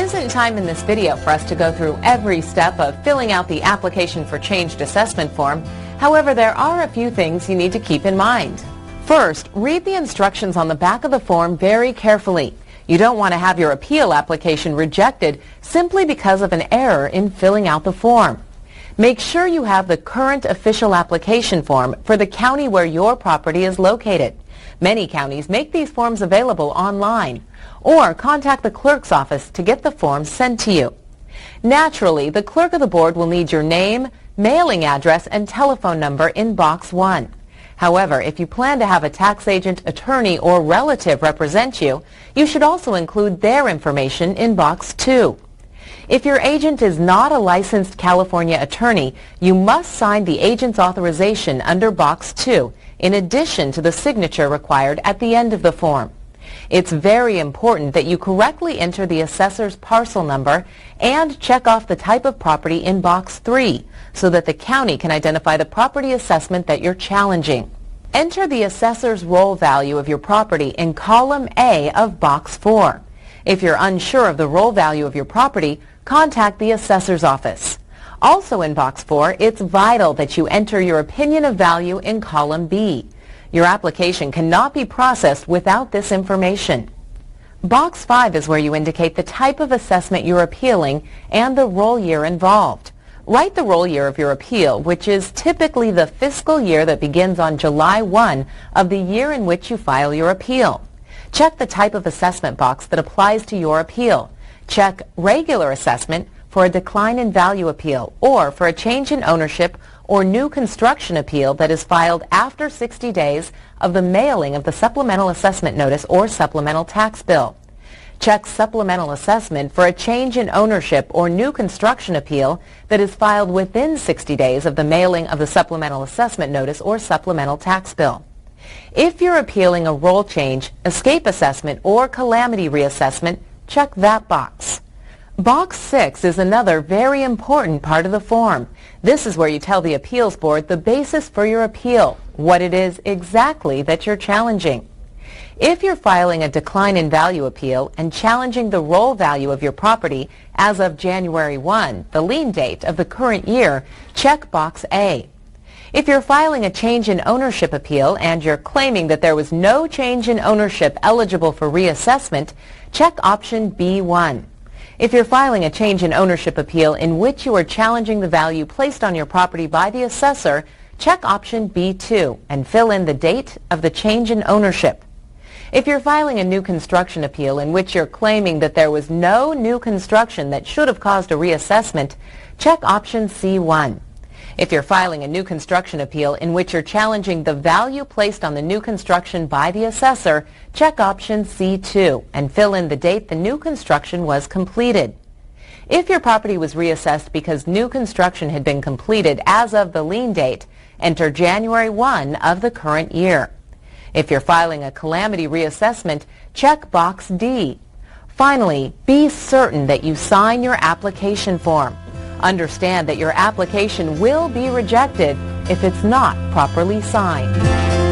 isn't time in this video for us to go through every step of filling out the application for changed assessment form. However, there are a few things you need to keep in mind. First, read the instructions on the back of the form very carefully. You don't want to have your appeal application rejected simply because of an error in filling out the form. Make sure you have the current official application form for the county where your property is located. Many counties make these forms available online, or contact the clerk's office to get the forms sent to you. Naturally, the clerk of the board will need your name, mailing address, and telephone number in Box 1. However, if you plan to have a tax agent, attorney, or relative represent you, you should also include their information in Box 2. If your agent is not a licensed California attorney, you must sign the agent's authorization under Box 2, in addition to the signature required at the end of the form. It's very important that you correctly enter the assessor's parcel number and check off the type of property in Box 3 so that the county can identify the property assessment that you're challenging. Enter the assessor's roll value of your property in column A of Box 4. If you're unsure of the roll value of your property, contact the assessor's office. Also in Box 4, it's vital that you enter your opinion of value in column B. Your application cannot be processed without this information. Box 5 is where you indicate the type of assessment you're appealing and the roll year involved. Write the roll year of your appeal, which is typically the fiscal year that begins on July 1 of the year in which you file your appeal. Check the type of assessment box that applies to your appeal. Check regular assessment for a decline in value appeal or for a change in ownership or new construction appeal that is filed after 60 days of the mailing of the supplemental assessment notice or supplemental tax bill. Check supplemental assessment for a change in ownership or new construction appeal that is filed within 60 days of the mailing of the supplemental assessment notice or supplemental tax bill. If you're appealing a roll change, escape assessment, or calamity reassessment, check that box. Box 6 is another very important part of the form. This is where you tell the appeals board the basis for your appeal, what it is exactly that you're challenging. If you're filing a decline in value appeal and challenging the roll value of your property as of January 1, the lien date of the current year, check Box A. If you're filing a change in ownership appeal and you're claiming that there was no change in ownership eligible for reassessment, check option B1. If you're filing a change in ownership appeal in which you are challenging the value placed on your property by the assessor, check option B2 and fill in the date of the change in ownership. If you're filing a new construction appeal in which you're claiming that there was no new construction that should have caused a reassessment, check option C1. If you're filing a new construction appeal in which you're challenging the value placed on the new construction by the assessor, check option C2 and fill in the date the new construction was completed. If your property was reassessed because new construction had been completed as of the lien date, enter January 1 of the current year. If you're filing a calamity reassessment, check Box D. Finally, be certain that you sign your application form. Understand that your application will be rejected if it's not properly signed.